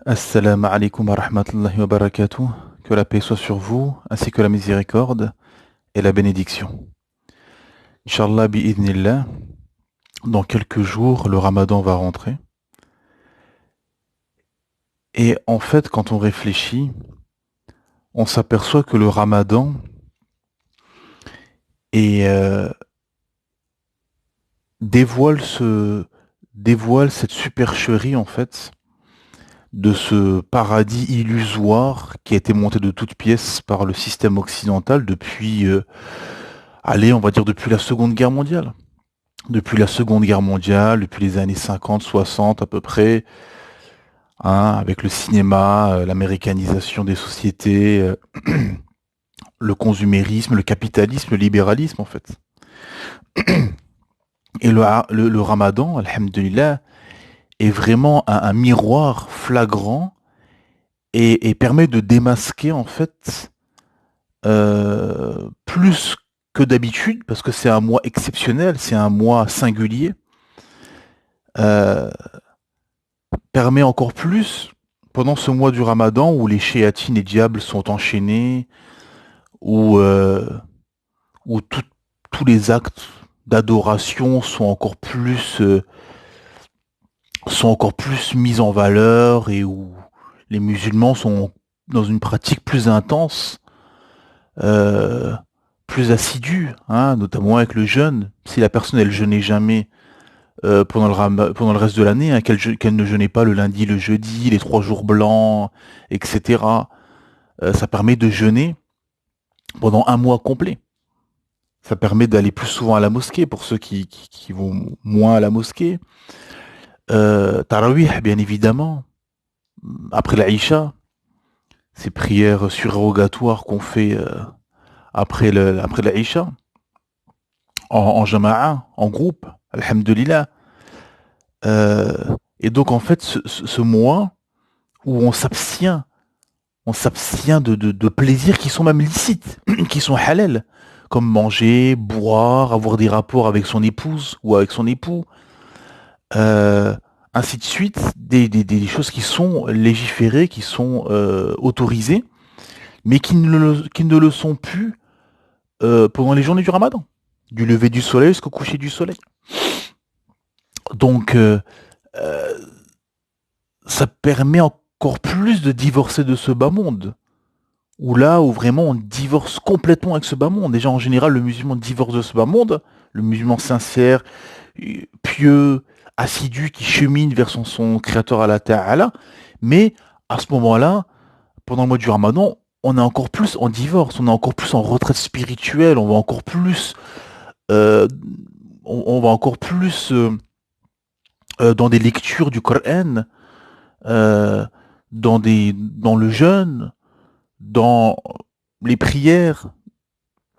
Assalamu alaikum wa rahmatullahi wa barakatuh. Que la paix soit sur vous, ainsi que la miséricorde et la bénédiction. Inch'Allah bi'idhnillah, dans quelques jours, le ramadan va rentrer. Et en fait, quand on réfléchit, on s'aperçoit que le ramadan est, dévoile, dévoile cette supercherie, en fait, de ce paradis illusoire qui a été monté de toutes pièces par le système occidental depuis, allez, on va dire depuis la Seconde Guerre mondiale. Depuis la Seconde Guerre mondiale, depuis les années 50, 60 à peu près, hein, avec le cinéma, l'américanisation des sociétés, le consumérisme, le capitalisme, le libéralisme en fait. Et le ramadan, alhamdulillah, est vraiment un miroir flagrant et permet de démasquer en fait plus que d'habitude, parce que c'est un mois exceptionnel, c'est un mois singulier, euh, permet encore plus, pendant ce mois du Ramadan où les shéatines et diables sont enchaînés, où, où tous les actes d'adoration sont encore plus mis en valeur et où les musulmans sont dans une pratique plus intense, euh, plus assidue, hein, notamment avec le jeûne. Si la personne elle jeûnait jamais pendant le reste de l'année, hein, qu'elle ne jeûnait pas le lundi, le jeudi, les 3 jours blancs, etc. Ça permet de jeûner pendant un mois complet. Ça permet d'aller plus souvent à la mosquée pour ceux qui vont moins à la mosquée. Tarawih, bien évidemment. Après l'Aïcha, ces prières surérogatoires qu'on fait après l'Aïcha, en jama'a, en groupe, alhamdulillah. Euh, et donc en fait, ce mois où on s'abstient de plaisirs qui sont même licites, qui sont halal, comme manger, boire, avoir des rapports avec son épouse ou avec son époux, euh, ainsi de suite, des choses qui sont légiférées, qui sont autorisées, mais qui ne le sont plus pendant les journées du Ramadan, du lever du soleil jusqu'au coucher du soleil. Donc, euh, ça permet encore plus de divorcer de ce bas monde. Où vraiment on divorce complètement avec ce bas monde. Déjà en général le musulman divorce de ce bas monde, le musulman sincère, pieux, assidu qui chemine vers son créateur Allah Ta'ala, mais à ce moment-là, pendant le mois du Ramadan, on est encore plus en divorce, on est encore plus en retraite spirituelle, on va encore plus euh, on va encore plus dans des lectures du Coran, euh, dans le jeûne, dans les prières,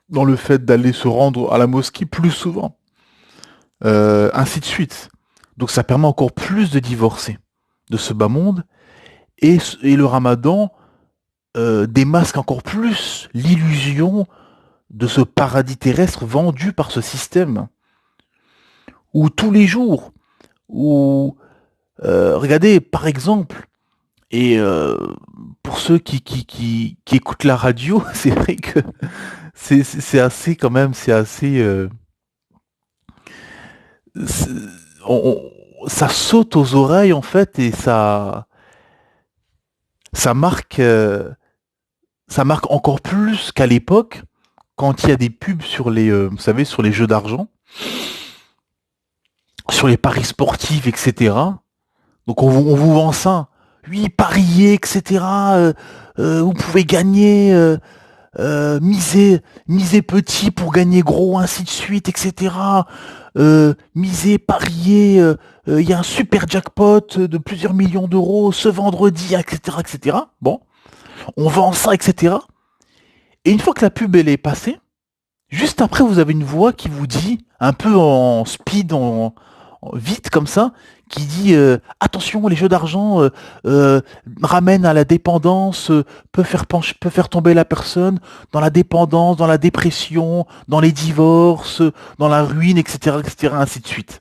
dans le fait d'aller se rendre à la mosquée plus souvent, ainsi de suite. Donc ça permet encore plus de divorcer de ce bas monde et le ramadan démasque encore plus l'illusion de ce paradis terrestre vendu par ce système où tous les jours, où regardez par exemple, et pour ceux qui écoutent la radio, c'est vrai que c'est assez quand même, c'est assez c'est- ça saute aux oreilles en fait et ça marque ça marque encore plus qu'à l'époque quand il y a des pubs sur les vous savez sur les jeux d'argent, sur les paris sportifs, etc. Donc on vous vend ça. Oui, pariez, etc. Vous pouvez gagner, miser petit pour gagner gros, ainsi de suite, etc. Miser, parier, il y a un super jackpot de plusieurs millions d'euros ce vendredi, etc., etc. Bon, on vend ça, etc. Et une fois que la pub elle est passée, juste après vous avez une voix qui vous dit, un peu en speed, vite comme ça, qui dit attention, les jeux d'argent euh, ramènent à la dépendance, peut faire tomber la personne dans la dépendance, dans la dépression, dans les divorces, dans la ruine, etc., etc., ainsi de suite.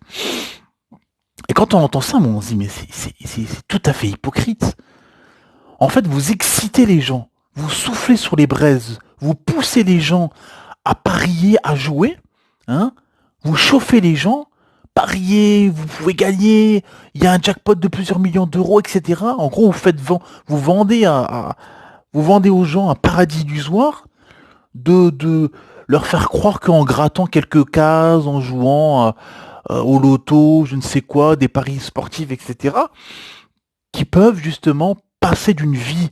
Et quand on entend ça, on se dit mais c'est tout à fait hypocrite. En fait, vous excitez les gens, vous soufflez sur les braises, vous poussez les gens à parier, à jouer, hein, vous chauffez les gens, pariez, vous pouvez gagner, il y a un jackpot de plusieurs millions d'euros, etc. En gros, vous vendez vous vendez aux gens un paradis illusoire de leur faire croire qu'en grattant quelques cases, en jouant au loto, je ne sais quoi, des paris sportifs, etc., qui peuvent justement passer d'une vie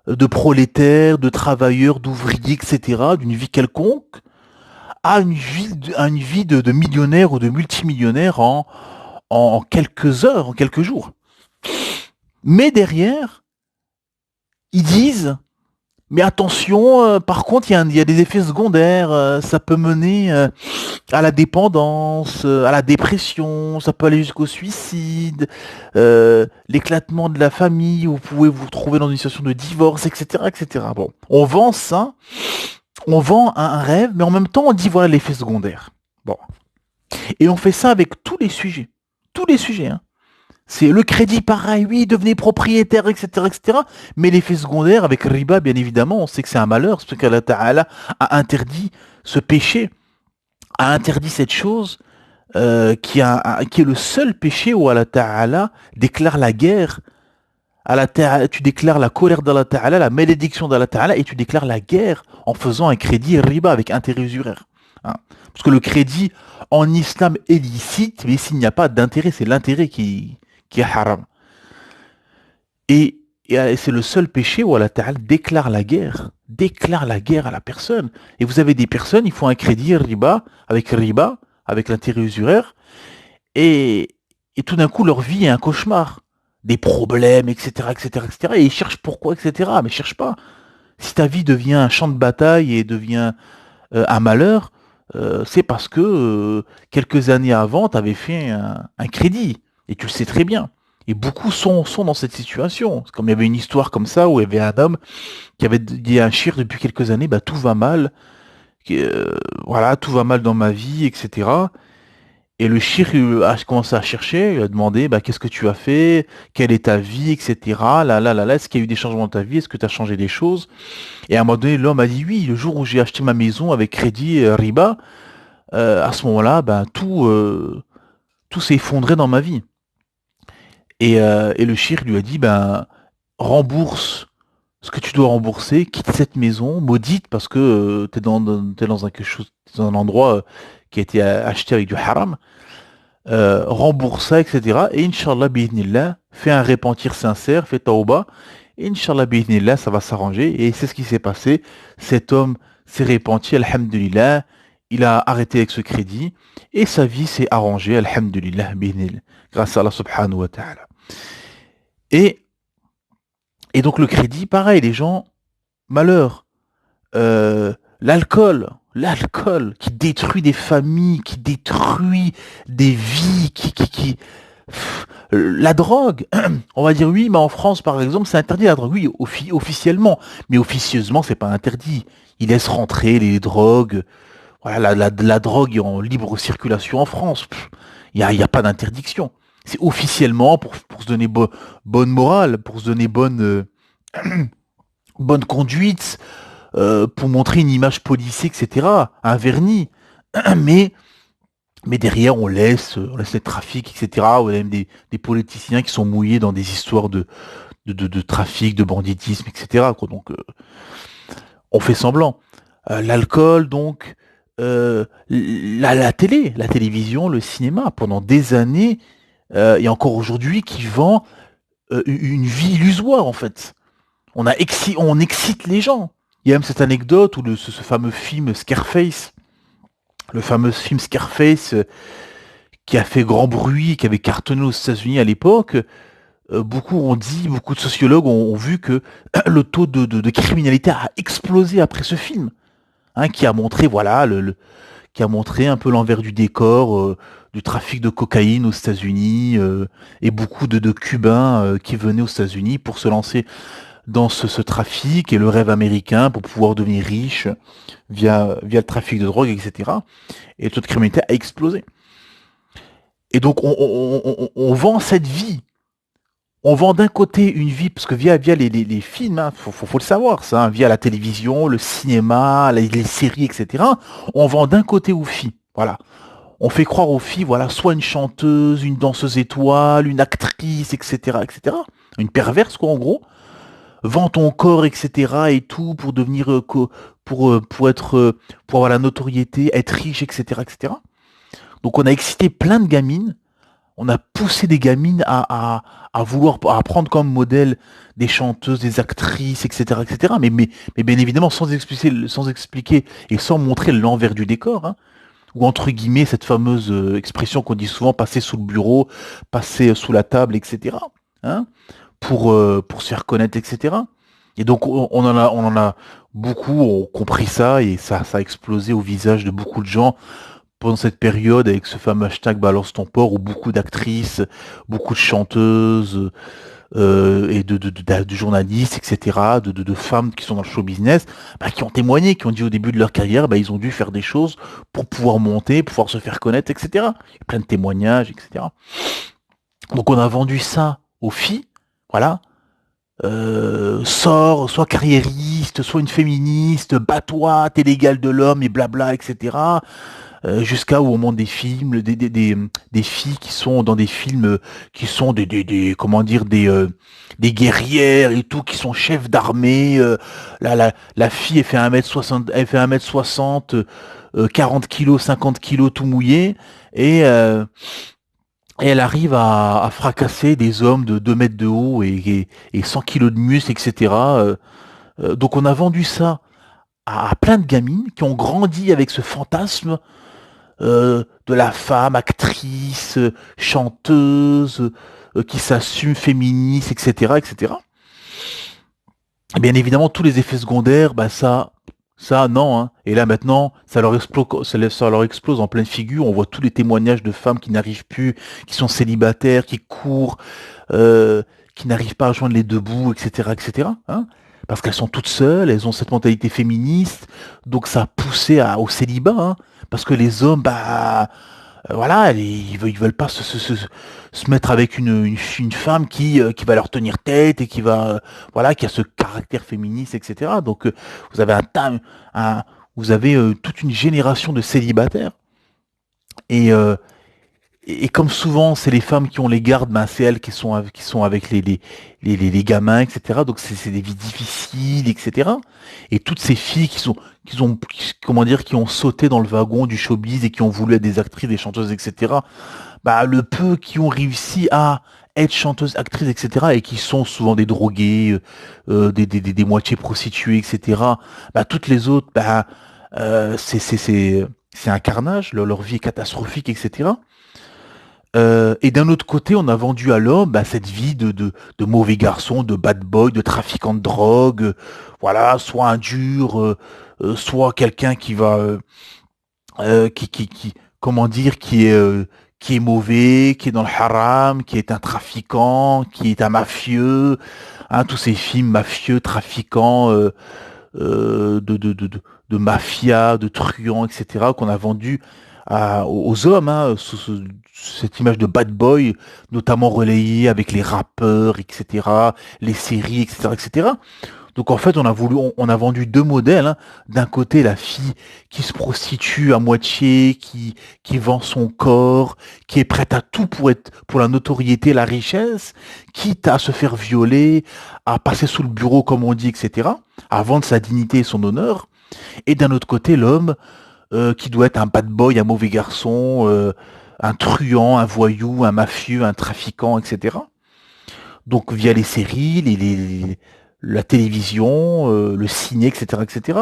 de prolétaire, de travailleur, d'ouvrier, etc., d'une vie quelconque, à une vie de millionnaire ou de multimillionnaire en quelques heures, en quelques jours. Mais derrière, ils disent, mais attention, par contre, il y a des effets secondaires, ça peut mener à la dépendance, à la dépression, ça peut aller jusqu'au suicide, l'éclatement de la famille, vous pouvez vous retrouver dans une situation de divorce, etc., etc. Bon, on vend ça, on vend un rêve, mais en même temps, on dit voilà l'effet secondaire. Bon, et on fait ça avec tous les sujets, hein. C'est le crédit pareil, oui, devenez propriétaire, etc., etc. Mais l'effet secondaire avec riba, bien évidemment, on sait que c'est un malheur, parce qu'Allah Ta'ala a interdit ce péché, a interdit cette chose qui est le seul péché où Allah Ta'ala déclare la guerre. Allah Ta'ala, tu déclares la colère d'Allah Ta'ala, la malédiction d'Allah Ta'ala, et tu déclares la guerre en faisant un crédit riba avec intérêt usuraire. Hein. Parce que le crédit en islam est licite, mais s'il n'y a pas d'intérêt, c'est l'intérêt qui est haram. Et c'est le seul péché où Allah Ta'ala déclare la guerre à la personne. Et vous avez des personnes, ils font un crédit riba, avec l'intérêt usuraire, et, et tout d'un coup, leur vie est un cauchemar. Des problèmes, etc., etc., etc. Et ils cherchent pourquoi, etc. Mais cherche pas. Si ta vie devient un champ de bataille et devient un malheur, c'est parce que quelques années avant, tu avais fait un crédit. Et tu le sais très bien. Et beaucoup sont dans cette situation. C'est comme il y avait une histoire comme ça où il y avait un homme qui avait dit à un shir depuis quelques années, bah, tout va mal, voilà, tout va mal dans ma vie, etc. Et le shir a commencé à chercher, il a demandé bah, qu'est-ce que tu as fait, quelle est ta vie, etc. Là, est-ce qu'il y a eu des changements dans ta vie, est-ce que tu as changé des choses? Et à un moment donné, l'homme a dit oui, le jour où j'ai acheté ma maison avec crédit riba, à ce moment-là, ben, tout s'est effondré dans ma vie. Et le shir lui a dit ben, rembourse ce que tu dois rembourser, quitte cette maison, maudite, parce que t'es dans dans un endroit qui a été acheté avec du haram, rembourse ça, etc. Et Inch'Allah, bi'idhnillah, fais un repentir sincère, fais tauba, et Inch'Allah, bi'idhnillah, ça va s'arranger. Et c'est ce qui s'est passé. Cet homme s'est repenti, alhamdulillah, il a arrêté avec ce crédit, et sa vie s'est arrangée, alhamdulillah, bi'idhnillah, grâce à Allah subhanahu wa ta'ala. Et, et donc le crédit, pareil, les gens, malheur. L'alcool qui détruit des familles, qui détruit des vies, la drogue. On va dire oui, mais en France, par exemple, c'est interdit la drogue. Oui, officiellement, mais officieusement, c'est pas interdit. Ils laissent rentrer les drogues. Voilà, la drogue est en libre circulation en France. Il y a pas d'interdiction. C'est officiellement pour se donner bonne morale, pour se donner bonne conduite, pour montrer une image policée, etc., un vernis. Mais, mais derrière, on laisse les trafics, etc., ou même des politiciens qui sont mouillés dans des histoires de trafic, de banditisme, etc., quoi. Donc, on fait semblant. L'alcool, donc, la télé, la télévision, le cinéma, pendant des années, et encore aujourd'hui, qui vend une vie illusoire, en fait. On excite les gens. Il y a même cette anecdote où ce fameux film Scarface, le fameux film Scarface qui a fait grand bruit, qui avait cartonné aux États-Unis à l'époque, beaucoup de sociologues ont vu que le taux de criminalité a explosé après ce film, hein, qui a montré, voilà, qui a montré un peu l'envers du décor du trafic de cocaïne aux États-Unis et beaucoup de Cubains qui venaient aux États-Unis pour se lancer dans ce trafic et le rêve américain pour pouvoir devenir riche via le trafic de drogue, etc. Et le taux de criminalité a explosé. Et donc on vend cette vie On vend d'un côté une vie, parce que via les films, faut le savoir, ça, hein, via la télévision, le cinéma, les séries, etc. On vend d'un côté aux filles. Voilà. On fait croire aux filles, voilà, soit une chanteuse, une danseuse étoile, une actrice, etc., etc. Une perverse, quoi, en gros. Vends ton corps, etc. et tout pour devenir, pour être, pour avoir la notoriété, être riche, etc., etc. Donc on a excité plein de gamines, on a poussé des gamines à vouloir à prendre comme modèle des chanteuses, des actrices, etc., etc. Mais bien évidemment sans expliquer et sans montrer l'envers du décor, hein, ou entre guillemets cette fameuse expression qu'on dit souvent, passer sous le bureau, passer sous la table, etc. Hein, pour se faire connaître, etc. Et donc on en a beaucoup ont compris ça et ça a explosé au visage de beaucoup de gens pendant cette période avec ce fameux hashtag balance ton port où beaucoup d'actrices, beaucoup de chanteuses et de journalistes, etc., de femmes qui sont dans le show business, bah, qui ont témoigné, qui ont dit au début de leur carrière, bah, ils ont dû faire des choses pour pouvoir monter, pouvoir se faire connaître, etc. Il y a plein de témoignages, etc. Donc on a vendu ça aux filles, voilà. Sors, sois carriériste, sois une féministe, bats-toi, t'es l'égal de l'homme et blabla, etc. Jusqu'à au moment des films, des filles qui sont dans des films qui sont comment dire des guerrières et tout, qui sont chefs d'armée. La fille elle fait 1 m 60, elle fait 1 m 60, 40 kilos, 50 kilos tout mouillé et elle arrive à fracasser des hommes de 2 mètres de haut et 100 kilos de muscle, etc. Donc on a vendu ça à plein de gamines qui ont grandi avec ce fantasme de la femme actrice, chanteuse, qui s'assume féministe, etc., etc. Et bien évidemment, tous les effets secondaires, bah ça, non. Hein. Et là maintenant, ça leur explose en pleine figure. On voit tous les témoignages de femmes qui n'arrivent plus, qui sont célibataires, qui courent, euh, qui n'arrivent pas à joindre les deux bouts, etc., etc. Hein. Parce qu'elles sont toutes seules, elles ont cette mentalité féministe, donc ça a poussé au célibat. Hein. Parce que les hommes, bah, voilà, ils veulent pas se mettre avec une femme qui va leur tenir tête et qui va, voilà, qui a ce caractère féministe, etc. Donc, vous avez un- vous avez toute une génération de célibataires. Et, et comme souvent, c'est les femmes qui ont les gardes, ben c'est elles qui sont avec les gamins, etc. Donc c'est des vies difficiles, etc. Et toutes ces filles comment dire, qui ont sauté dans le wagon du showbiz et qui ont voulu être des actrices, des chanteuses, etc. Bah, le peu qui ont réussi à être chanteuses, actrices, etc. et qui sont souvent des drogués, des moitiés prostituées, etc. Bah, toutes les autres, bah, c'est un carnage, leur vie est catastrophique, etc. Et d'un autre côté, on a vendu à l'homme bah, cette vie de mauvais garçon, de bad boy, de trafiquant de drogue, voilà, soit un dur, soit quelqu'un qui va, comment dire, qui est mauvais, qui est dans le haram, qui est un trafiquant, qui est un mafieux, hein, tous ces films mafieux, trafiquants, de mafia, de truands, etc., qu'on a vendu aux hommes, hein, cette image de bad boy, notamment relayée avec les rappeurs, etc., les séries, etc., etc. Donc en fait, on a vendu deux modèles. Hein. D'un côté, la fille qui se prostitue à moitié, qui vend son corps, qui est prête à tout pour la notoriété, la richesse, quitte à se faire violer, à passer sous le bureau comme on dit, etc., à vendre sa dignité et son honneur. Et d'un autre côté, l'homme qui doit être un bad boy, un mauvais garçon, un truand, un voyou, un mafieux, un trafiquant, etc. Donc via les séries, la télévision, le ciné, etc., etc.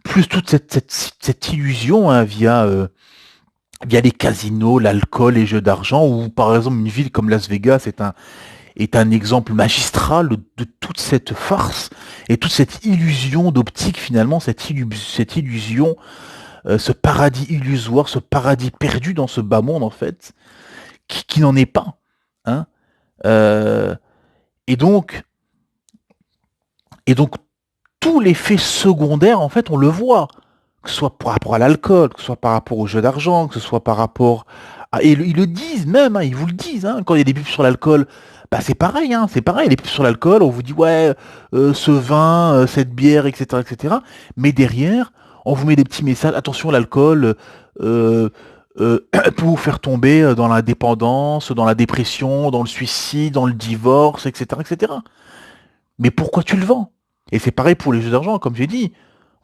Plus toute cette illusion hein, via les casinos, l'alcool, les jeux d'argent, ou par exemple une ville comme Las Vegas est un exemple magistral de toute cette farce et toute cette illusion d'optique finalement, cette illusion, ce paradis illusoire, ce paradis perdu dans ce bas monde en fait, qui n'en est pas. Hein. Euh, et donc, et donc tous les faits secondaires, en fait, on le voit. Que ce soit par rapport à l'alcool, que ce soit par rapport au jeu d'argent, que ce soit par rapport à... Et ils le disent même, hein, ils vous le disent, hein, quand il y a des pubs sur l'alcool, Bah c'est pareil, hein, c'est pareil. Les pubs sur l'alcool, on vous dit ouais, ce vin, cette bière, etc., etc. Mais derrière, on vous met des petits messages. Attention, l'alcool euh, peut vous faire tomber dans la dépendance, dans la dépression, dans le suicide, dans le divorce, etc., etc. Mais pourquoi tu le vends? Et c'est pareil pour les jeux d'argent, comme j'ai dit.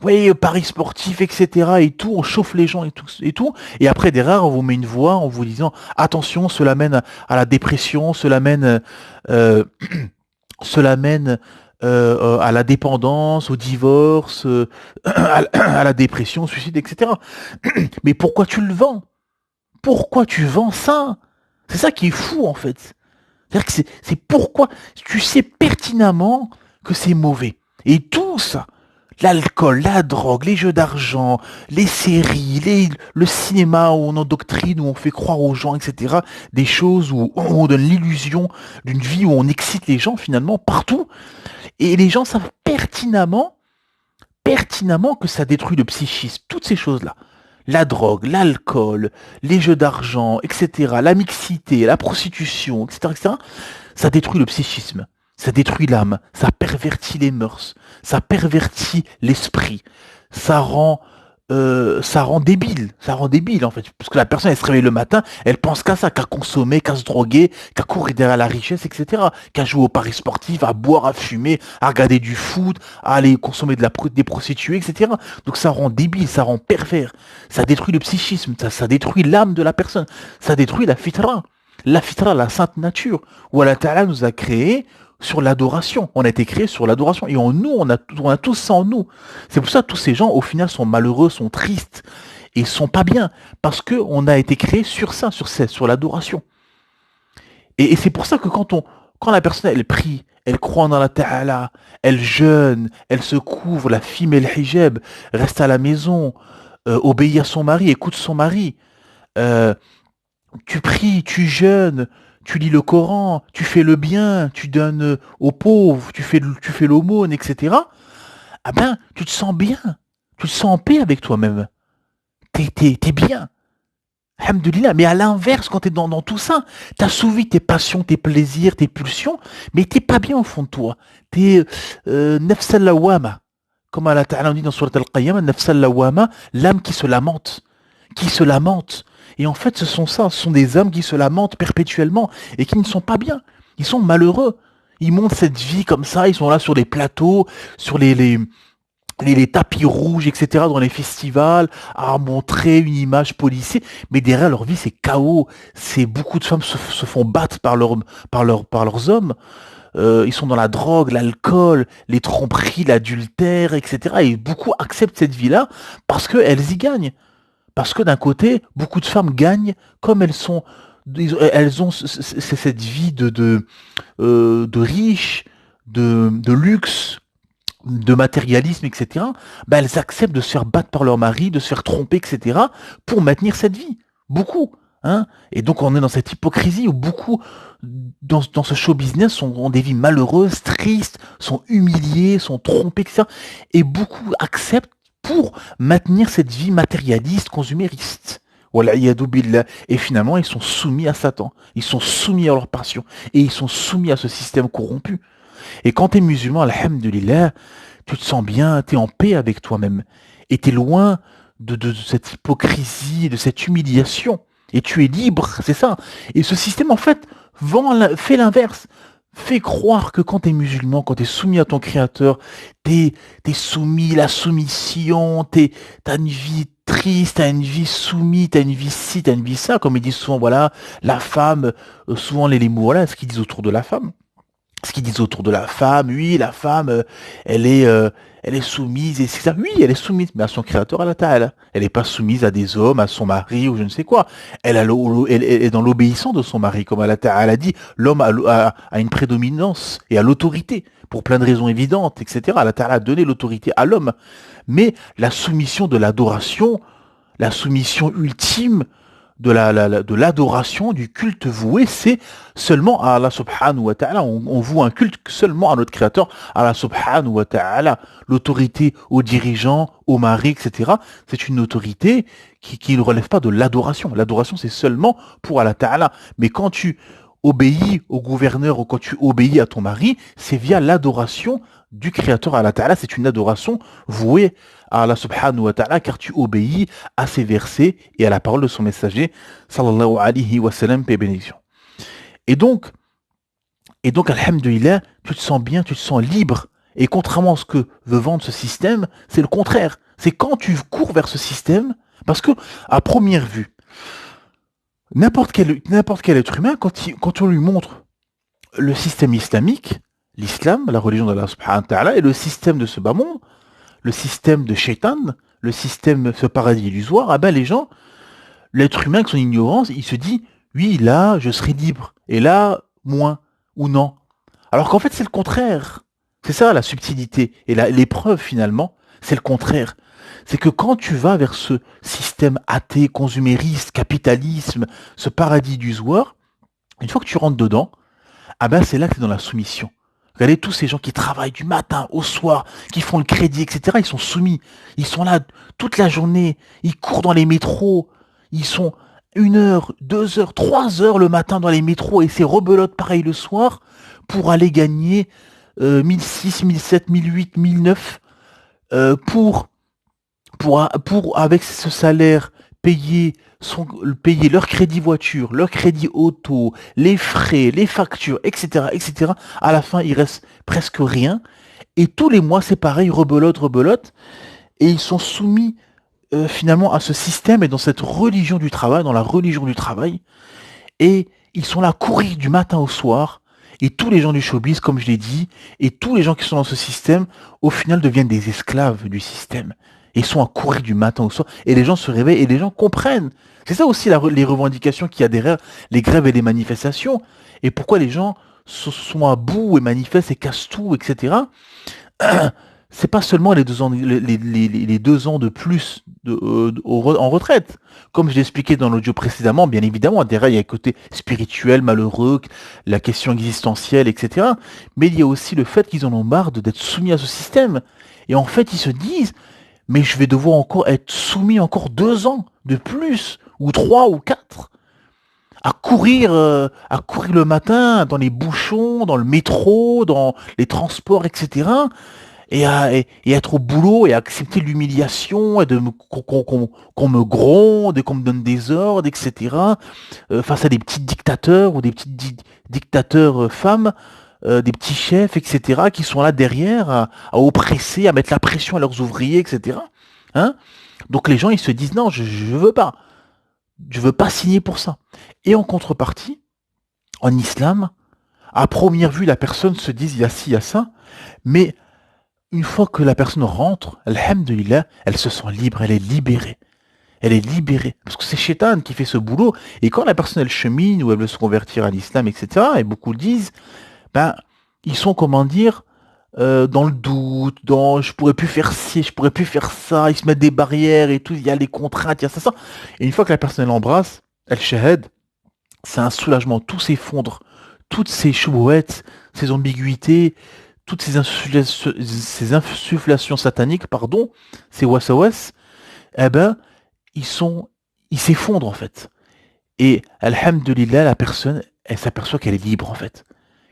Oui, paris sportif, etc. et tout, on chauffe les gens et tout, et tout. Et après, derrière, on vous met une voix en vous disant, attention, cela mène à la dépression, euh, cela mène à la dépendance, au divorce, à la dépression, au suicide, etc. Mais pourquoi tu le vends? Pourquoi tu vends ça? C'est ça qui est fou, en fait. C'est-à-dire que c'est pourquoi tu sais pertinemment que c'est mauvais. Et tout ça, l'alcool, la drogue, les jeux d'argent, les séries, le cinéma où on endoctrine, où on fait croire aux gens, etc. Des choses où on donne l'illusion d'une vie où on excite les gens finalement partout. Et les gens savent pertinemment que ça détruit le psychisme, toutes ces choses-là. La drogue, l'alcool, les jeux d'argent, etc., la mixité, la prostitution, etc., etc., ça détruit le psychisme, ça détruit l'âme, ça pervertit les mœurs, ça pervertit l'esprit, ça rend, ça rend débile en fait, parce que la personne elle se réveille le matin, elle pense qu'à ça, qu'à consommer, qu'à se droguer, qu'à courir derrière la richesse, etc., qu'à jouer au paris sportif, à boire, à fumer, à regarder du foot, à aller consommer des prostituées, etc. Donc ça rend débile, ça rend pervers, ça détruit le psychisme, ça détruit l'âme de la personne, ça détruit la fitra. La fitra, la sainte nature, où Allah Ta'ala nous a créés sur l'adoration. On a été créés sur l'adoration. Et en nous, on a tous ça en nous. C'est pour ça que tous ces gens, au final, sont malheureux, sont tristes et sont pas bien. Parce qu'on a été créés sur ça, sur l'adoration. Et c'est pour ça que quand la personne, elle prie, elle croit en Allah Ta'ala, elle jeûne, elle se couvre, la fille met le hijab, reste à la maison, obéit à son mari, écoute son mari, euh, tu pries, tu jeûnes, tu lis le Coran, tu fais le bien, tu donnes aux pauvres, tu fais l'aumône, etc. Ah ben, tu te sens bien. Tu te sens en paix avec toi-même. T'es bien. Alhamdoulilah. Mais à l'inverse, quand t'es dans tout ça, t'as souvi tes passions, tes plaisirs, tes pulsions, mais t'es pas bien au fond de toi. T'es nafs al-lawama. Comme Allah Ta'ala dit dans Surat Al-Qayyamah, nafs al-lawama, l'âme qui se lamente. Qui se lamentent. Et en fait, ce sont des âmes qui se lamentent perpétuellement et qui ne sont pas bien. Ils sont malheureux. Ils montent cette vie comme ça, ils sont là sur les plateaux, sur les tapis rouges, etc., dans les festivals, à montrer une image policée. Mais derrière leur vie, c'est chaos. C'est beaucoup de femmes se font battre par leurs hommes. Ils sont dans la drogue, l'alcool, les tromperies, l'adultère, etc. Et beaucoup acceptent cette vie-là parce qu'elles y gagnent. Parce que d'un côté, beaucoup de femmes gagnent comme elles ont cette vie de riches, de luxe, de matérialisme, etc. Ben elles acceptent de se faire battre par leur mari, de se faire tromper, etc. pour maintenir cette vie. Beaucoup. Hein. Et donc on est dans cette hypocrisie où beaucoup dans ce show business ont des vies malheureuses, tristes, sont humiliés, sont trompés, etc. Et beaucoup acceptent pour maintenir cette vie matérialiste, consumériste. Wal'iyadu billah. Et finalement, ils sont soumis à Satan. Ils sont soumis à leur passion. Et ils sont soumis à ce système corrompu. Et quand tu es musulman, alhamdulillah, tu te sens bien, tu es en paix avec toi-même. Et tu es loin de cette hypocrisie, de cette humiliation. Et tu es libre, c'est ça. Et ce système, en fait, fait l'inverse. Fait croire que quand tu es musulman, quand tu es soumis à ton créateur, t'es soumis, la soumission, t'as une vie triste, t'as une vie soumise, t'as une vie ci, t'as une vie ça, comme ils disent souvent, voilà, la femme, souvent les mots, voilà, ce qu'ils disent autour de la femme. Ce qu'ils disent autour de la femme, oui, la femme, elle est soumise, et c'est ça, oui, elle est soumise, mais à son créateur, à la Ta'ala. Elle n'est pas soumise à des hommes, à son mari, ou je ne sais quoi. Elle est dans l'obéissance de son mari, comme Allah Ta'ala dit, l'homme a une prédominance et a l'autorité, pour plein de raisons évidentes, etc. Allah Ta'ala a donné l'autorité à l'homme. Mais la soumission de l'adoration, la soumission ultime, de l'adoration, du culte voué, c'est seulement à Allah subhanahu wa ta'ala. On voue un culte seulement à notre créateur, Allah subhanahu wa ta'ala. L'autorité aux dirigeants, aux maris, etc. C'est une autorité qui ne relève pas de l'adoration. L'adoration, c'est seulement pour Allah ta'ala. Mais quand tu obéis au gouverneur ou quand tu obéis à ton mari, c'est via l'adoration du Créateur Allah Ta'ala. C'est une adoration vouée à Allah subhanahu wa ta'ala car tu obéis à ses versets et à la parole de son messager sallallahu alayhi wa sallam, paix et bénédiction. Et donc, alhamdulillah, tu te sens bien, tu te sens libre. Et contrairement à ce que veut vendre ce système, c'est le contraire. C'est quand tu cours vers ce système, parce que, à première vue, n'importe quel être humain, quand on lui montre le système islamique, l'islam, la religion d'Allah subhanahu wa ta'ala, et le système de ce bas monde, le système de Shaitan, le système, ce paradis illusoire, ah ben les gens, l'être humain avec son ignorance, il se dit, oui, là, je serai libre, et là, moins, ou non. Alors qu'en fait, c'est le contraire. C'est ça la subtilité. Et l'épreuve, finalement, c'est le contraire. C'est que quand tu vas vers ce système athée, consumériste, capitalisme, ce paradis illusoire, une fois que tu rentres dedans, ah ben c'est là que tu es dans la soumission. Regardez tous ces gens qui travaillent du matin au soir, qui font le crédit, etc. Ils sont soumis. Ils sont là toute la journée. Ils courent dans les métros. Ils sont 1 heure, 2 heures, 3 heures le matin dans les métros et c'est rebelote pareil le soir pour aller gagner 1006, 1007, 1008, 1009 avec ce salaire payer payer leur crédit voiture, leur crédit auto, les frais, les factures, etc., etc. À la fin, il reste presque rien. Et tous les mois, c'est pareil, rebelote. Et ils sont soumis finalement à ce système et dans cette religion du travail, dans la religion du travail. Et ils sont là à courir du matin au soir. Et tous les gens du showbiz, comme je l'ai dit, et tous les gens qui sont dans ce système, au final deviennent des esclaves du système. Et ils sont à courir du matin au soir. Et les gens se réveillent et les gens comprennent. C'est ça aussi les revendications qu'il y a derrière les grèves et les manifestations. Et pourquoi les gens sont à bout et manifestent et cassent tout, etc. C'est pas seulement les 2 ans, les 2 ans de plus en retraite. Comme je l'ai expliqué dans l'audio précédemment, bien évidemment, derrière, il y a le côté spirituel, malheureux, la question existentielle, etc. Mais il y a aussi le fait qu'ils en ont marre d'être soumis à ce système. Et en fait, ils se disent, mais je vais devoir encore être soumis encore 2 ans de plus, ou 3 ou 4, à courir le matin dans les bouchons, dans le métro, dans les transports, etc. Et être au boulot et accepter l'humiliation et qu'on me gronde et qu'on me donne des ordres, etc. Face à des petits dictateurs ou des petits dictateurs femmes, des petits chefs, etc. qui sont là derrière à oppresser, à mettre la pression à leurs ouvriers, etc. Hein. Donc les gens ils se disent non, je veux pas. Je veux pas signer pour ça. Et en contrepartie, en islam, à première vue, la personne se dit il y a ci, il y a ça, mais une fois que la personne rentre, alhamdulillah, elle se sent libre, elle est libérée. Elle est libérée. Parce que c'est Shaitan qui fait ce boulot. Et quand la personne, elle chemine ou elle veut se convertir à l'islam, etc., et beaucoup le disent, ben, ils sont, comment dire, dans le doute, dans je pourrais plus faire ci, je pourrais plus faire ça, ils se mettent des barrières et tout, il y a les contraintes, il y a ça. Et une fois que la personne, elle embrasse, elle shahad, c'est un soulagement, tout s'effondre. Toutes ces choubouettes, ces ambiguïtés, toutes ces insufflations sataniques, pardon, ces wassawas, eh ben, ils s'effondrent en fait. Et alhamdulillah, la personne, elle s'aperçoit qu'elle est libre en fait,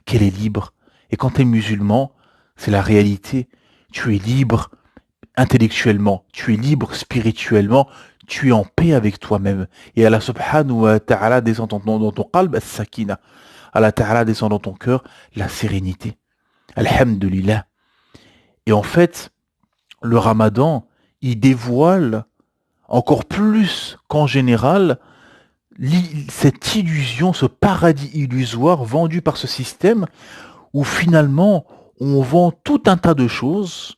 qu'elle est libre. Et quand tu es musulman, c'est la réalité. Tu es libre intellectuellement, tu es libre spirituellement, tu es en paix avec toi-même. Et Allah subhanahu wa ta'ala descend dans ton qalb, as-sakina. Allah ta'ala descend dans ton cœur, la sérénité. Alhamdulillah. Et en fait, le ramadan, il dévoile encore plus qu'en général cette illusion, ce paradis illusoire vendu par ce système où finalement on vend tout un tas de choses,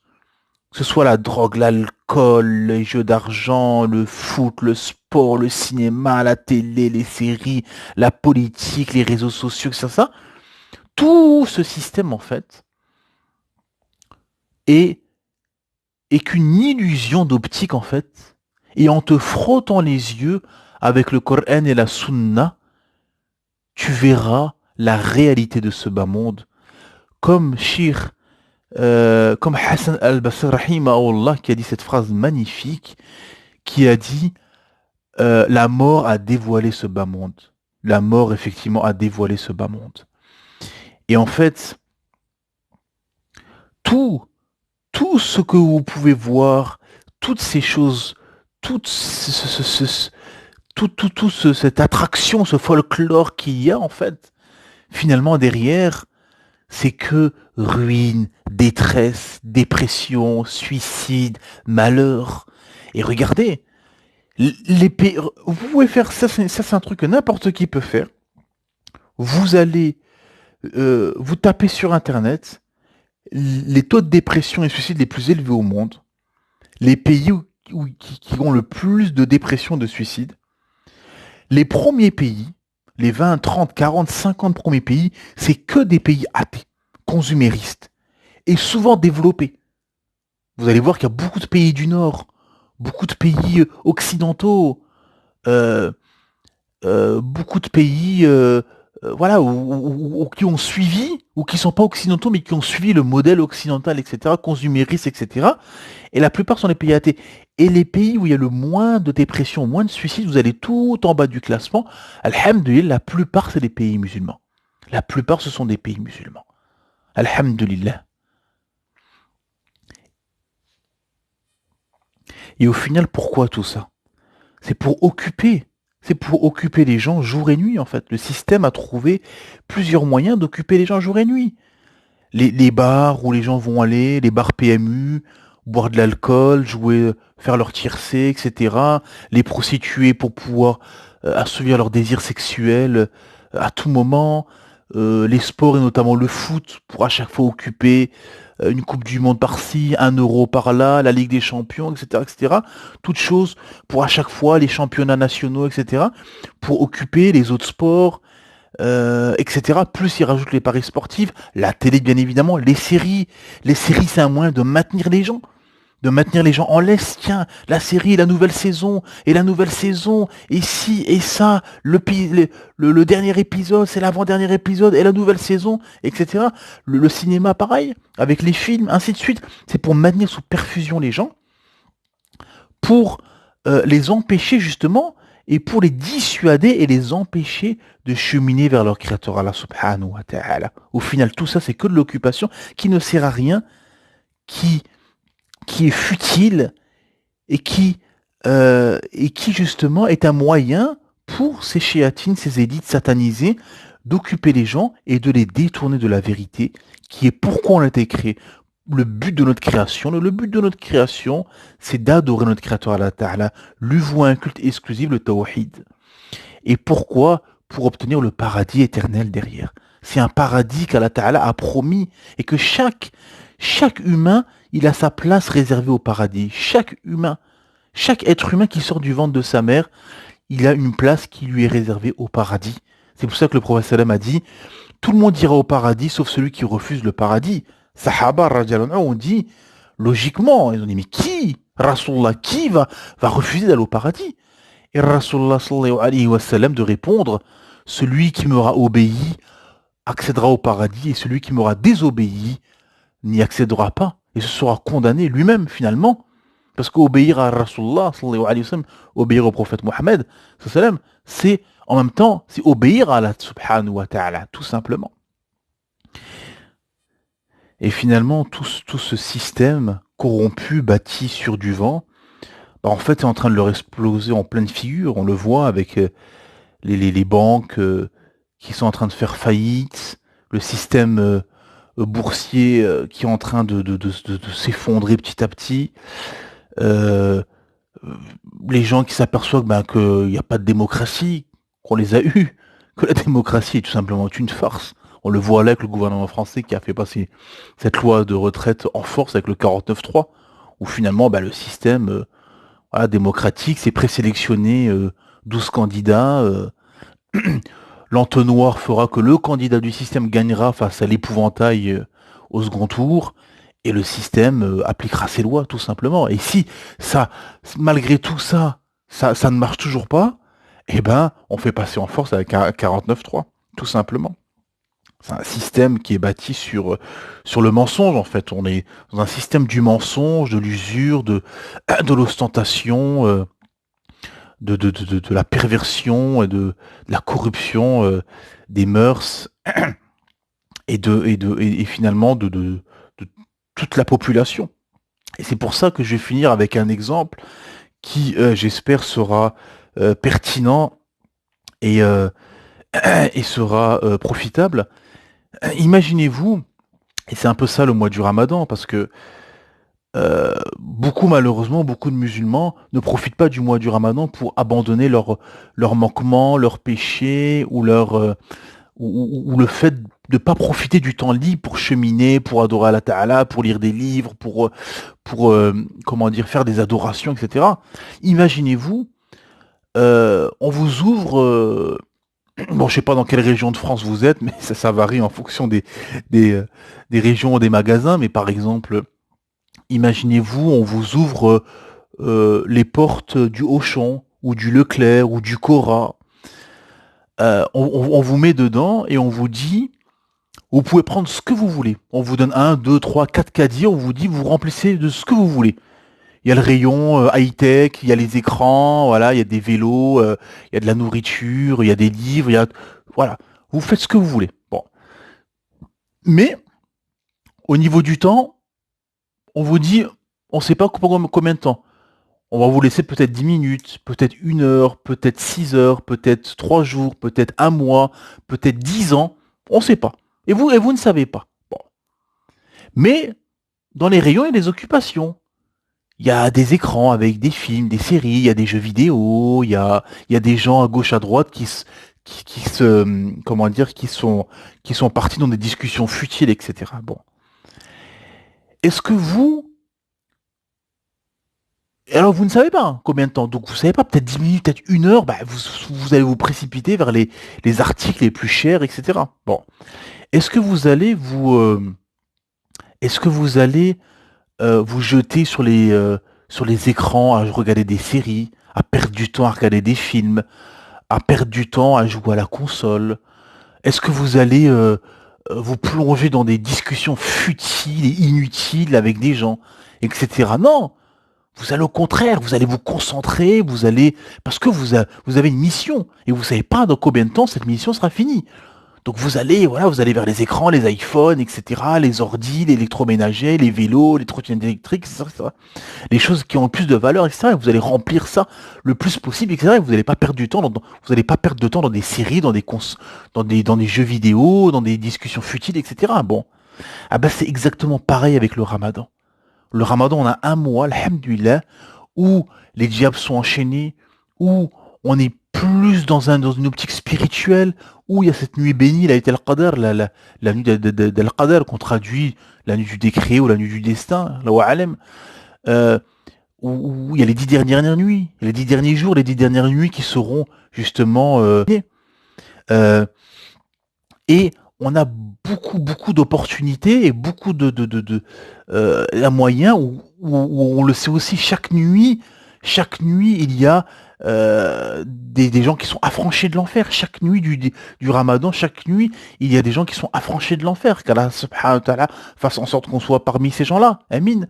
que ce soit la drogue, l'alcool, les jeux d'argent, le foot, le sport, le cinéma, la télé, les séries, la politique, les réseaux sociaux, ça. Tout ce système en fait est qu'une illusion d'optique en fait, et en te frottant les yeux avec le Coran et la Sunna, tu verras la réalité de ce bas monde, comme comme Hassan al-Basri rahimahullah qui a dit cette phrase magnifique, qui a dit la mort a dévoilé ce bas monde, la mort, effectivement, a dévoilé ce bas monde. Et en fait, tout, tout ce que vous pouvez voir, toutes ces choses, toute cette attraction, ce folklore qu'il y a, en fait, finalement, derrière, c'est que ruine, détresse, dépression, suicide, malheur. Et regardez, les pays, vous pouvez faire ça, c'est un truc que n'importe qui peut faire. Vous allez, vous tapez sur Internet les taux de dépression et suicide les plus élevés au monde, les pays qui ont le plus de dépression, de suicide. Les premiers pays, les 20, 30, 40, 50 premiers pays, c'est que des pays athées, consuméristes, et souvent développés. Vous allez voir qu'il y a beaucoup de pays du Nord, beaucoup de pays occidentaux, euh, beaucoup de pays voilà, qui ont suivi, ou qui ne sont pas occidentaux, mais qui ont suivi le modèle occidental, etc., consumériste, etc. Et la plupart sont des pays athées. Et les pays où il y a le moins de dépression, moins de suicides, vous allez tout en bas du classement. Alhamdulillah, la plupart, c'est des pays musulmans. La plupart, ce sont des pays musulmans. Alhamdulillah. Et au final, pourquoi tout ça? C'est pour occuper. C'est pour occuper les gens jour et nuit, en fait. Le système a trouvé plusieurs moyens d'occuper les gens jour et nuit. Les bars où les gens vont aller, les bars PMU, boire de l'alcool, jouer, faire leur tiercé, etc. Les prostituer pour pouvoir assouvir leurs désirs sexuels à tout moment. Les sports et notamment le foot pour à chaque fois occuper une Coupe du Monde par-ci, 1 euro par-là, la Ligue des Champions, etc., etc. Toutes choses pour à chaque fois les championnats nationaux, etc. Pour occuper les autres sports, etc. Plus ils rajoutent les paris sportifs, la télé bien évidemment, les séries. Les séries, c'est un moyen de maintenir les gens. De maintenir les gens en laisse, tiens, la série, la nouvelle saison, et ci, et ça, le dernier épisode, c'est l'avant-dernier épisode, et la nouvelle saison, etc. Le cinéma, pareil, avec les films, ainsi de suite. C'est pour maintenir sous perfusion les gens, pour les empêcher justement, et pour les dissuader et les empêcher de cheminer vers leur créateur Allah subhanahu wa ta'ala. Au final, tout ça, c'est que de l'occupation qui ne sert à rien, qui est futile et qui justement est un moyen pour ces shéatines, ces élites satanisées, d'occuper les gens et de les détourner de la vérité, qui est pourquoi on a été créé. Le but de notre création, c'est d'adorer notre créateur Allah Ta'ala, lui vouer un culte exclusif, le tawhid. Et pourquoi? Pour obtenir le paradis éternel derrière. C'est un paradis qu'Allah Ta'ala a promis et que chaque humain, il a sa place réservée au paradis. Chaque être humain qui sort du ventre de sa mère, il a une place qui lui est réservée au paradis. C'est pour ça que le prophète sallam a dit, tout le monde ira au paradis sauf celui qui refuse le paradis. Sahaba radiallahu anhu ont dit, logiquement, ils ont dit, mais qui, Rasulullah, qui va refuser d'aller au paradis? Et Rasulullah sallallahu alayhi wa sallam de répondre, celui qui m'aura obéi accédera au paradis et celui qui m'aura désobéi n'y accédera pas et se sera condamné lui-même finalement. Parce qu'obéir à Rasulullah, sallallahu alayhi wa sallam, obéir au prophète Mohammed, c'est en même temps, c'est obéir à Allah subhanahu wa ta'ala, tout simplement. Et finalement, tout ce système corrompu, bâti sur du vent, en fait, est en train de leur exploser en pleine figure. On le voit avec les banques qui sont en train de faire faillite, le système boursier qui est en train de s'effondrer petit à petit, euh, les gens qui s'aperçoivent qu'il n'y a pas de démocratie, qu'on les a eus, que la démocratie est tout simplement une farce. On le voit là avec le gouvernement français qui a fait passer cette loi de retraite en force avec le 49-3, où finalement le système démocratique s'est présélectionné 12 candidats. L'entonnoir fera que le candidat du système gagnera face à l'épouvantail au second tour, et le système appliquera ses lois, tout simplement. Et si ça, malgré tout ça, ça ne marche toujours pas, on fait passer en force avec un 49-3, tout simplement. C'est un système qui est bâti sur le mensonge, en fait. On est dans un système du mensonge, de l'usure, de l'ostentation, de la perversion et de la corruption des mœurs et finalement de toute la population. Et c'est pour ça que je vais finir avec un exemple qui, j'espère, sera pertinent et, euh, et sera profitable. Imaginez-vous, et c'est un peu ça le mois du Ramadan, parce que beaucoup malheureusement, beaucoup de musulmans ne profitent pas du mois du Ramadan pour abandonner leurs manquements, leurs péchés ou le fait de ne pas profiter du temps libre pour cheminer, pour adorer Allah Ta'ala, pour lire des livres, pour comment dire, faire des adorations, etc. Imaginez-vous, on vous ouvre, bon, je sais pas dans quelle région de France vous êtes, mais ça varie en fonction des, euh, des régions ou des magasins, mais par exemple, imaginez-vous, on vous ouvre les portes du Auchan, ou du Leclerc, ou du Cora, on vous met dedans et on vous dit, vous pouvez prendre ce que vous voulez. On vous donne un, deux, trois, quatre caddies, on vous dit, vous remplissez de ce que vous voulez. Il y a le rayon high-tech, il y a les écrans, voilà, il y a des vélos, il y a de la nourriture, il y a des livres, voilà. Vous faites ce que vous voulez. Bon. Mais, au niveau du temps, on vous dit, on ne sait pas combien de temps. On va vous laisser peut-être 10 minutes, peut-être 1 heure, peut-être 6 heures, peut-être 3 jours, peut-être un mois, peut-être 10 ans. On ne sait pas. Et vous ne savez pas. Bon. Mais dans les rayons, il y a des occupations. Il y a des écrans avec des films, des séries, il y a des jeux vidéo, il y a des gens à gauche, à droite qui se, comment dire, qui sont partis dans des discussions futiles, etc. Bon. Est-ce que vous, et alors vous ne savez pas hein, combien de temps, donc vous savez pas, peut-être 10 minutes, peut-être 1 heure, bah vous allez vous précipiter vers les articles les plus chers, etc. Bon. Est-ce que vous allez vous jeter sur les écrans à regarder des séries, à perdre du temps à regarder des films, à perdre du temps à jouer à la console? Est-ce que vous allez vous plonger dans des discussions futiles et inutiles avec des gens, etc. Non, vous allez au contraire, vous allez vous concentrer, parce que vous avez une mission et vous savez pas dans combien de temps cette mission sera finie. Donc vous allez vers les écrans, les iPhones, etc., les ordis, l'électroménager, les vélos, les trottinettes électriques, etc. Les choses qui ont le plus de valeur, etc. Et vous allez remplir ça le plus possible, etc. Et vous n'allez pas perdre du temps, vous n'allez pas perdre de temps dans des séries, dans des jeux vidéo, dans des discussions futiles, etc. Bon, ah bah c'est exactement pareil avec le Ramadan. Le Ramadan, on a un mois, alhamdoulilah, où les diables sont enchaînés, où on est plus dans une optique spirituelle, où il y a cette nuit bénie, la al-Qadr, la nuit d'Al-Qadr, qu'on traduit la nuit du décret ou la nuit du destin, la wa'alem, euh, où il y a les 10 dernières nuits, les 10 derniers jours, les 10 dernières nuits qui seront justement euh, et on a beaucoup, beaucoup d'opportunités et beaucoup de moyens où on le sait aussi, chaque nuit, il y a des gens qui sont affranchis de l'enfer. Chaque nuit du Ramadan, chaque nuit, il y a des gens qui sont affranchis de l'enfer. Qu'Allah subhanahu wa ta'ala fasse en sorte qu'on soit parmi ces gens-là. Amin.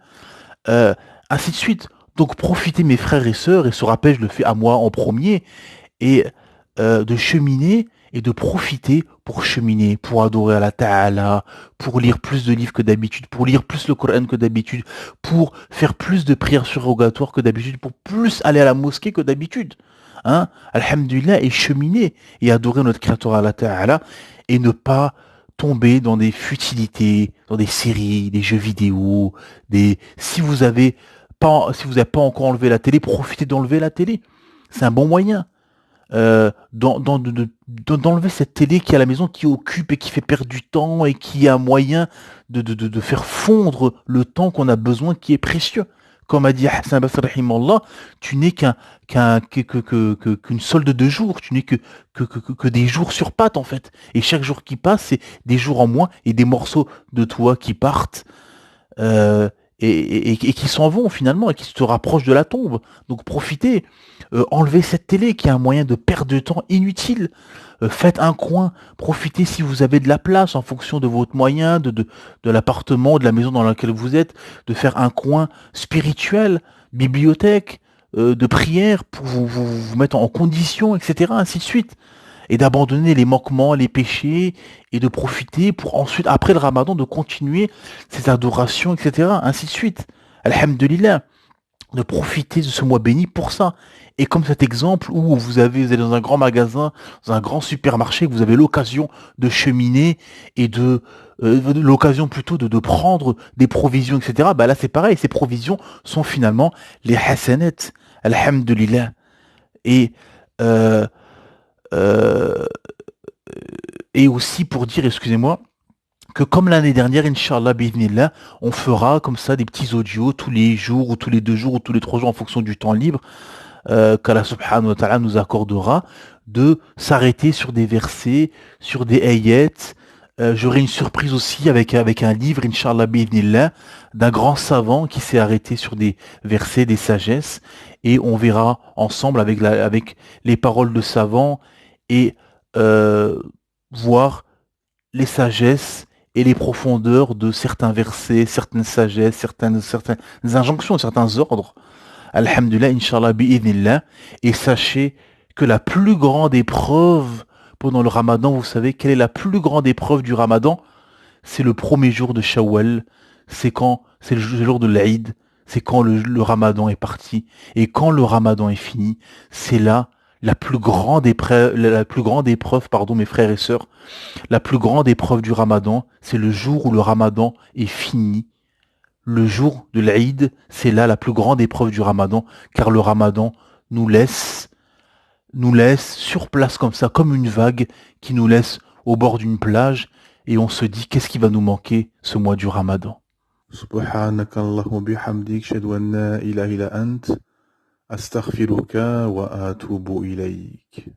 Euh, Ainsi de suite. Donc profitez mes frères et sœurs, et ce rappel je le fais à moi en premier, et de cheminer et de profiter pour cheminer, pour adorer Allah Ta'ala, pour lire plus de livres que d'habitude, pour lire plus le Coran que d'habitude, pour faire plus de prières surrogatoires que d'habitude, pour plus aller à la mosquée que d'habitude. Hein? Alhamdulillah, et cheminer et adorer notre Créateur Allah Ta'ala et ne pas tomber dans des futilités, dans des séries, des jeux vidéo, si vous avez pas encore enlevé la télé, profitez d'enlever la télé. C'est un bon moyen d'enlever cette télé qui est à la maison, qui occupe et qui fait perdre du temps et qui est un moyen de faire fondre le temps qu'on a besoin, qui est précieux. Comme a dit Hassan Basri rahimallah, tu n'es qu'une solde de jours, tu n'es que des jours sur pattes en fait. Et chaque jour qui passe, c'est des jours en moins et des morceaux de toi qui partent. Et qui s'en vont finalement et qui se rapprochent de la tombe. Donc profitez, enlevez cette télé qui est un moyen de perdre de temps inutile. Faites un coin, profitez si vous avez de la place en fonction de votre moyen, de l'appartement, de la maison dans laquelle vous êtes, de faire un coin spirituel, bibliothèque, de prière pour vous mettre en condition, etc., ainsi de suite. Et d'abandonner les manquements, les péchés, et de profiter pour ensuite, après le ramadan, de continuer ses adorations, etc., ainsi de suite. Alhamdulillah, de profiter de ce mois béni pour ça. Et comme cet exemple où vous allez dans un grand magasin, dans un grand supermarché, que vous avez l'occasion de cheminer et l'occasion plutôt de prendre des provisions, etc. Bah là c'est pareil, ces provisions sont finalement les hasanat, alhamdulillah. Et euh, euh, et aussi pour dire, excusez-moi, que comme l'année dernière, Inch'Allah, bi'idhnillah, on fera comme ça des petits audios tous les jours ou tous les 2 jours ou tous les 3 jours en fonction du temps libre qu'Allah subhanahu wa ta'ala nous accordera, de s'arrêter sur des versets, sur des ayats. J'aurai une surprise aussi avec un livre, Inch'Allah bi'idhnillah, d'un grand savant qui s'est arrêté sur des versets, des sagesses, et on verra ensemble avec les paroles de savants et euh, voir les sagesses et les profondeurs de certains versets, certaines sagesses, certaines injonctions, certains ordres. Alhamdulillah, Inch'Allah, bi'idhnillah. Et sachez que la plus grande épreuve pendant le ramadan, vous savez quelle est la plus grande épreuve du ramadan? C'est le premier jour de Shawwal. C'est le jour de l'Aïd. C'est quand le ramadan est parti. Et quand le ramadan est fini, c'est là la plus grande épreuve, pardon, mes frères et sœurs, la plus grande épreuve du ramadan, c'est le jour où le ramadan est fini. Le jour de l'Aïd, c'est là la plus grande épreuve du ramadan, car le ramadan nous laisse, nous laisse sur place comme ça, comme une vague qui nous laisse au bord d'une plage, et on se dit qu'est-ce qui va nous manquer ce mois du ramadan. سبحانك اللهم بحمدك أشهد أن لا إله إلا أنت أستغفرك وأتوب إليك